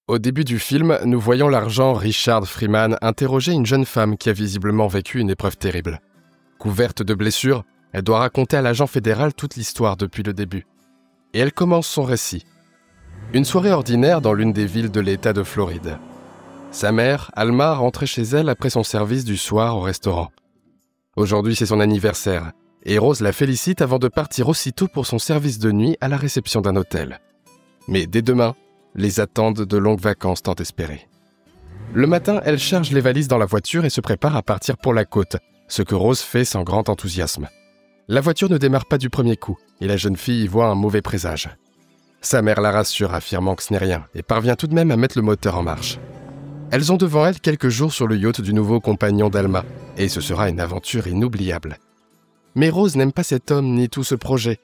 Au début du film, nous voyons l'agent Richard Freeman interroger une jeune femme qui a visiblement vécu une épreuve terrible. Couverte de blessures, elle doit raconter à l'agent fédéral toute l'histoire depuis le début. Et elle commence son récit. Une soirée ordinaire dans l'une des villes de l'État de Floride. Sa mère, Alma, rentrait chez elle après son service du soir au restaurant. Aujourd'hui, c'est son anniversaire, et Rose la félicite avant de partir aussitôt pour son service de nuit à la réception d'un hôtel. Mais dès demain, les attendent de longues vacances tant espérées. Le matin, elle charge les valises dans la voiture et se prépare à partir pour la côte, ce que Rose fait sans grand enthousiasme. La voiture ne démarre pas du premier coup, et la jeune fille y voit un mauvais présage. Sa mère la rassure, affirmant que ce n'est rien, et parvient tout de même à mettre le moteur en marche. Elles ont devant elles quelques jours sur le yacht du nouveau compagnon d'Alma, et ce sera une aventure inoubliable. Mais Rose n'aime pas cet homme ni tout ce projet.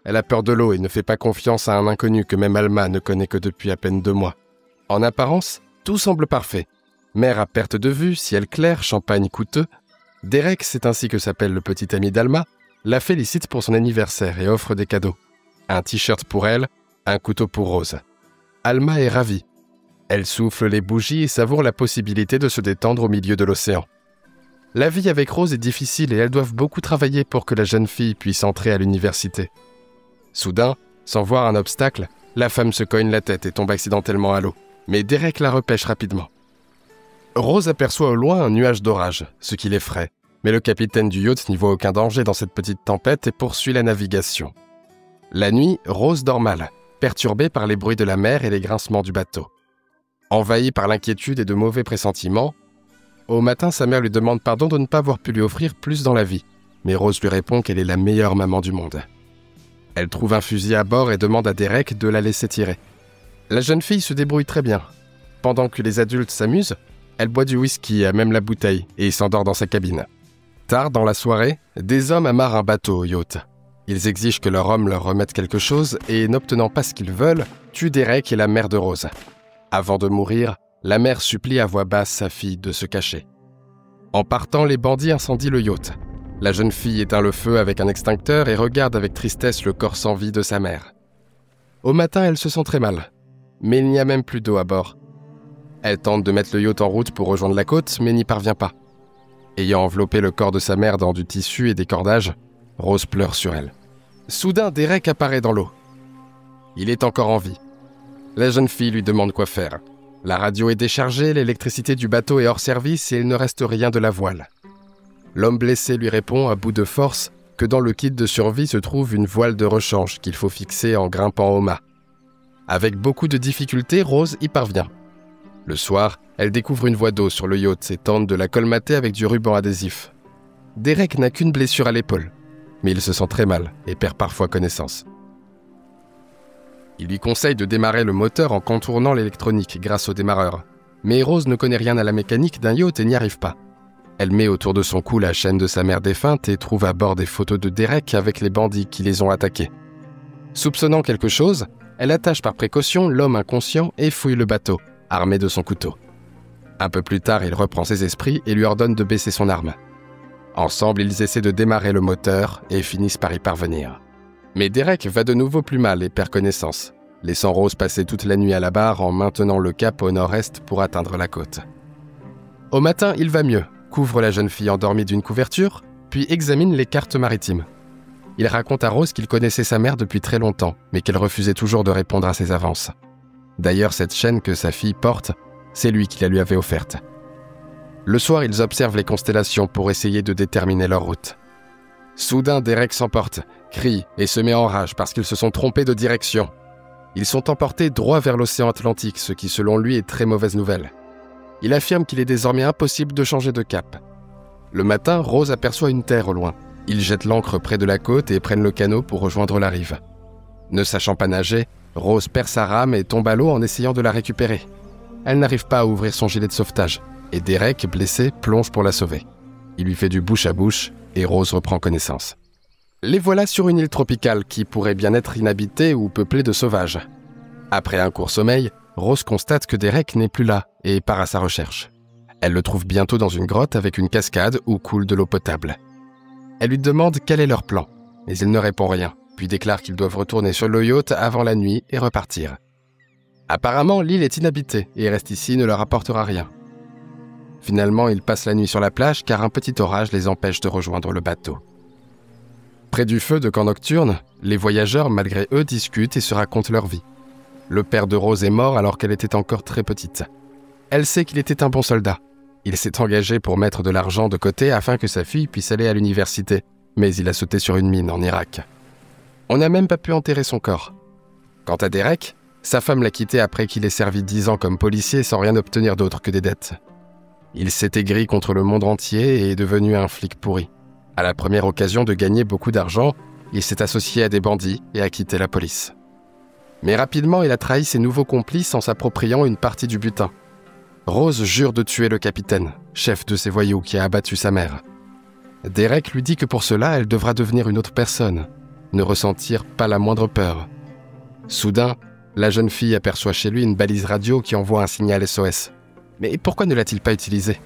Elle a peur de l'eau et ne fait pas confiance à un inconnu que même Alma ne connaît que depuis à peine 2 mois. En apparence, tout semble parfait. Mer à perte de vue, ciel clair, champagne coûteux. Derek, c'est ainsi que s'appelle le petit ami d'Alma, la félicite pour son anniversaire et offre des cadeaux. Un t-shirt pour elle, un couteau pour Rose. Alma est ravie. Elle souffle les bougies et savoure la possibilité de se détendre au milieu de l'océan. La vie avec Rose est difficile et elles doivent beaucoup travailler pour que la jeune fille puisse entrer à l'université. Soudain, sans voir un obstacle, la femme se cogne la tête et tombe accidentellement à l'eau. Mais Derek la repêche rapidement. Rose aperçoit au loin un nuage d'orage, ce qui l'effraie. Mais le capitaine du yacht n'y voit aucun danger dans cette petite tempête et poursuit la navigation. La nuit, Rose dort mal, perturbée par les bruits de la mer et les grincements du bateau. Envahie par l'inquiétude et de mauvais pressentiments, au matin, sa mère lui demande pardon de ne pas avoir pu lui offrir plus dans la vie. Mais Rose lui répond qu'elle est la meilleure maman du monde. Elle trouve un fusil à bord et demande à Derek de la laisser tirer. La jeune fille se débrouille très bien. Pendant que les adultes s'amusent, elle boit du whisky à même la bouteille et s'endort dans sa cabine. Tard dans la soirée, des hommes amarrent un bateau au yacht. Ils exigent que leur homme leur remette quelque chose et, n'obtenant pas ce qu'ils veulent, tuent Derek et la mère de Rose. Avant de mourir, la mère supplie à voix basse sa fille de se cacher. En partant, les bandits incendient le yacht. La jeune fille éteint le feu avec un extincteur et regarde avec tristesse le corps sans vie de sa mère. Au matin, elle se sent très mal. Mais il n'y a même plus d'eau à bord. Elle tente de mettre le yacht en route pour rejoindre la côte, mais n'y parvient pas. Ayant enveloppé le corps de sa mère dans du tissu et des cordages, Rose pleure sur elle. Soudain, Derek apparaît dans l'eau. Il est encore en vie. La jeune fille lui demande quoi faire. La radio est déchargée, l'électricité du bateau est hors service et il ne reste rien de la voile. L'homme blessé lui répond à bout de force que dans le kit de survie se trouve une voile de rechange qu'il faut fixer en grimpant au mât. Avec beaucoup de difficultés, Rose y parvient. Le soir, elle découvre une voie d'eau sur le yacht et tente de la colmater avec du ruban adhésif. Derek n'a qu'une blessure à l'épaule, mais il se sent très mal et perd parfois connaissance. Il lui conseille de démarrer le moteur en contournant l'électronique grâce au démarreur. Mais Rose ne connaît rien à la mécanique d'un yacht et n'y arrive pas. Elle met autour de son cou la chaîne de sa mère défunte et trouve à bord des photos de Derek avec les bandits qui les ont attaqués. Soupçonnant quelque chose, elle attache par précaution l'homme inconscient et fouille le bateau, armé de son couteau. Un peu plus tard, il reprend ses esprits et lui ordonne de baisser son arme. Ensemble, ils essaient de démarrer le moteur et finissent par y parvenir. Mais Derek va de nouveau plus mal et perd connaissance, laissant Rose passer toute la nuit à la barre en maintenant le cap au nord-est pour atteindre la côte. Au matin, il va mieux, couvre la jeune fille endormie d'une couverture, puis examine les cartes maritimes. Il raconte à Rose qu'il connaissait sa mère depuis très longtemps, mais qu'elle refusait toujours de répondre à ses avances. D'ailleurs, cette chaîne que sa fille porte, c'est lui qui la lui avait offerte. Le soir, ils observent les constellations pour essayer de déterminer leur route. Soudain, Derek s'emporte, crie et se met en rage parce qu'ils se sont trompés de direction. Ils sont emportés droit vers l'océan Atlantique, ce qui selon lui est très mauvaise nouvelle. Il affirme qu'il est désormais impossible de changer de cap. Le matin, Rose aperçoit une terre au loin. Ils jettent l'ancre près de la côte et prennent le canot pour rejoindre la rive. Ne sachant pas nager, Rose perd sa rame et tombe à l'eau en essayant de la récupérer. Elle n'arrive pas à ouvrir son gilet de sauvetage, et Derek, blessé, plonge pour la sauver. Il lui fait du bouche à bouche, et Rose reprend connaissance. Les voilà sur une île tropicale qui pourrait bien être inhabitée ou peuplée de sauvages. Après un court sommeil, Rose constate que Derek n'est plus là et part à sa recherche. Elle le trouve bientôt dans une grotte avec une cascade où coule de l'eau potable. Elle lui demande quel est leur plan, mais il ne répond rien, puis déclare qu'ils doivent retourner sur le yacht avant la nuit et repartir. Apparemment, l'île est inhabitée et rester ici ne leur apportera rien. Finalement, ils passent la nuit sur la plage car un petit orage les empêche de rejoindre le bateau. Près du feu de camp nocturne, les voyageurs, malgré eux, discutent et se racontent leur vie. Le père de Rose est mort alors qu'elle était encore très petite. Elle sait qu'il était un bon soldat. Il s'est engagé pour mettre de l'argent de côté afin que sa fille puisse aller à l'université, mais il a sauté sur une mine en Irak. On n'a même pas pu enterrer son corps. Quant à Derek, sa femme l'a quitté après qu'il ait servi 10 ans comme policier sans rien obtenir d'autre que des dettes. Il s'est aigri contre le monde entier et est devenu un flic pourri. À la première occasion de gagner beaucoup d'argent, il s'est associé à des bandits et a quitté la police. Mais rapidement, il a trahi ses nouveaux complices en s'appropriant une partie du butin. Rose jure de tuer le capitaine, chef de ces voyous qui a abattu sa mère. Derek lui dit que pour cela, elle devra devenir une autre personne, ne ressentir pas la moindre peur. Soudain, la jeune fille aperçoit chez lui une balise radio qui envoie un signal SOS. Mais pourquoi ne l'a-t-il pas utilisée?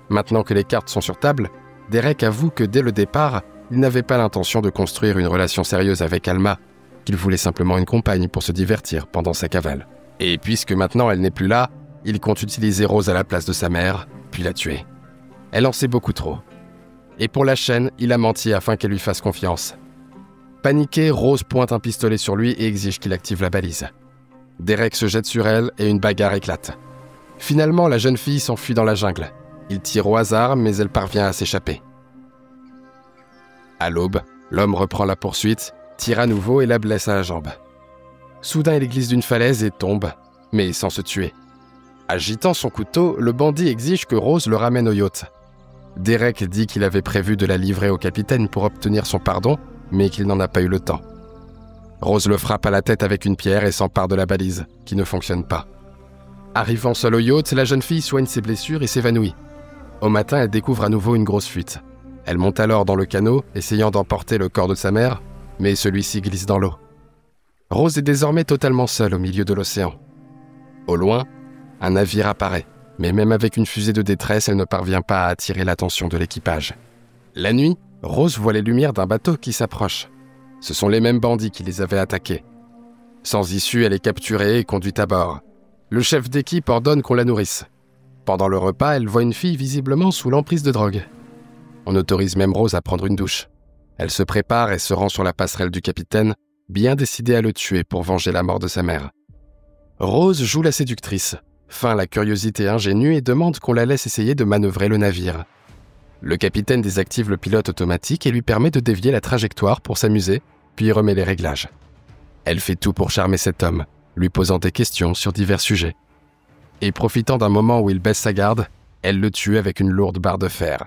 Maintenant que les cartes sont sur table, Derek avoue que dès le départ, il n'avait pas l'intention de construire une relation sérieuse avec Alma, qu'il voulait simplement une compagne pour se divertir pendant sa cavale. Et puisque maintenant elle n'est plus là, il compte utiliser Rose à la place de sa mère, puis la tuer. Elle en sait beaucoup trop. Et pour la chaîne, il a menti afin qu'elle lui fasse confiance. Paniquée, Rose pointe un pistolet sur lui et exige qu'il active la balise. Derek se jette sur elle et une bagarre éclate. Finalement, la jeune fille s'enfuit dans la jungle. Il tire au hasard, mais elle parvient à s'échapper. À l'aube, l'homme reprend la poursuite, tire à nouveau et la blesse à la jambe. Soudain, il glisse d'une falaise et tombe, mais sans se tuer. Agitant son couteau, le bandit exige que Rose le ramène au yacht. Derek dit qu'il avait prévu de la livrer au capitaine pour obtenir son pardon, mais qu'il n'en a pas eu le temps. Rose le frappe à la tête avec une pierre et s'empare de la balise, qui ne fonctionne pas. Arrivant seule au yacht, la jeune fille soigne ses blessures et s'évanouit. Au matin, elle découvre à nouveau une grosse fuite. Elle monte alors dans le canot, essayant d'emporter le corps de sa mère, mais celui-ci glisse dans l'eau. Rose est désormais totalement seule au milieu de l'océan. Au loin, un navire apparaît, mais même avec une fusée de détresse, elle ne parvient pas à attirer l'attention de l'équipage. La nuit, Rose voit les lumières d'un bateau qui s'approche. Ce sont les mêmes bandits qui les avaient attaqués. Sans issue, elle est capturée et conduite à bord. Le chef d'équipe ordonne qu'on la nourrisse. Pendant le repas, elle voit une fille visiblement sous l'emprise de drogue. On autorise même Rose à prendre une douche. Elle se prépare et se rend sur la passerelle du capitaine, bien décidée à le tuer pour venger la mort de sa mère. Rose joue la séductrice, feint la curiosité ingénue et demande qu'on la laisse essayer de manœuvrer le navire. Le capitaine désactive le pilote automatique et lui permet de dévier la trajectoire pour s'amuser, puis remet les réglages. Elle fait tout pour charmer cet homme, lui posant des questions sur divers sujets. Et profitant d'un moment où il baisse sa garde, elle le tue avec une lourde barre de fer.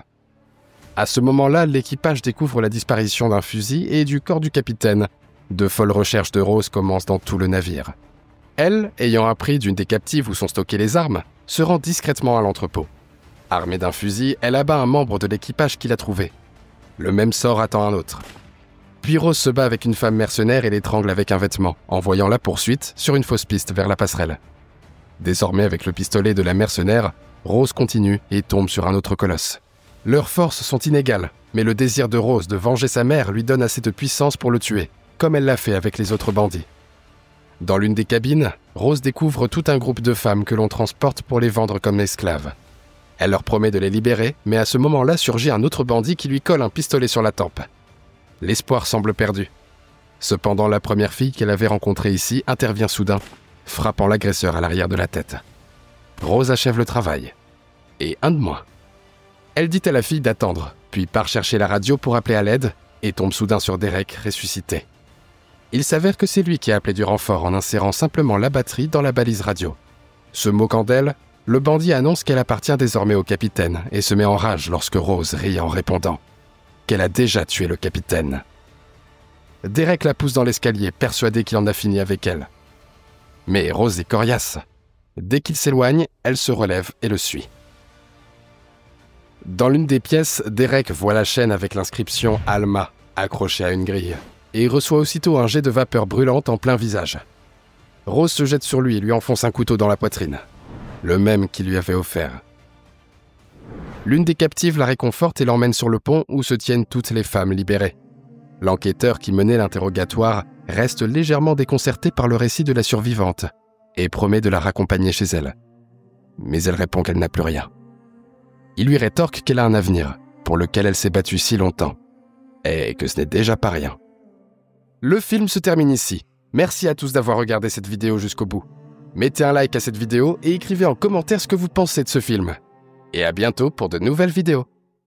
À ce moment-là, l'équipage découvre la disparition d'un fusil et du corps du capitaine. De folles recherches de Rose commencent dans tout le navire. Elle, ayant appris d'une des captives où sont stockées les armes, se rend discrètement à l'entrepôt. Armée d'un fusil, elle abat un membre de l'équipage qui l'a trouvé. Le même sort attend un autre. Puis Rose se bat avec une femme mercenaire et l'étrangle avec un vêtement, envoyant la poursuite sur une fausse piste vers la passerelle. Désormais, avec le pistolet de la mercenaire, Rose continue et tombe sur un autre colosse. Leurs forces sont inégales, mais le désir de Rose de venger sa mère lui donne assez de puissance pour le tuer, comme elle l'a fait avec les autres bandits. Dans l'une des cabines, Rose découvre tout un groupe de femmes que l'on transporte pour les vendre comme esclaves. Elle leur promet de les libérer, mais à ce moment-là surgit un autre bandit qui lui colle un pistolet sur la tempe. L'espoir semble perdu. Cependant, la première fille qu'elle avait rencontrée ici intervient soudain, frappant l'agresseur à l'arrière de la tête. Rose achève le travail. Et un de moins. Elle dit à la fille d'attendre, puis part chercher la radio pour appeler à l'aide, et tombe soudain sur Derek, ressuscité. Il s'avère que c'est lui qui a appelé du renfort en insérant simplement la batterie dans la balise radio. Se moquant d'elle, le bandit annonce qu'elle appartient désormais au capitaine et se met en rage lorsque Rose rit en répondant qu'elle a déjà tué le capitaine. Derek la pousse dans l'escalier, persuadé qu'il en a fini avec elle. Mais Rose est coriace. Dès qu'il s'éloigne, elle se relève et le suit. Dans l'une des pièces, Derek voit la chaîne avec l'inscription « Alma » accrochée à une grille, et reçoit aussitôt un jet de vapeur brûlante en plein visage. Rose se jette sur lui et lui enfonce un couteau dans la poitrine, le même qu'il lui avait offert. L'une des captives la réconforte et l'emmène sur le pont où se tiennent toutes les femmes libérées. L'enquêteur qui menait l'interrogatoire reste légèrement déconcerté par le récit de la survivante et promet de la raccompagner chez elle. Mais elle répond qu'elle n'a plus rien. Il lui rétorque qu'elle a un avenir, pour lequel elle s'est battue si longtemps, et que ce n'est déjà pas rien. Le film se termine ici. Merci à tous d'avoir regardé cette vidéo jusqu'au bout. Mettez un like à cette vidéo et écrivez en commentaire ce que vous pensez de ce film. Et à bientôt pour de nouvelles vidéos.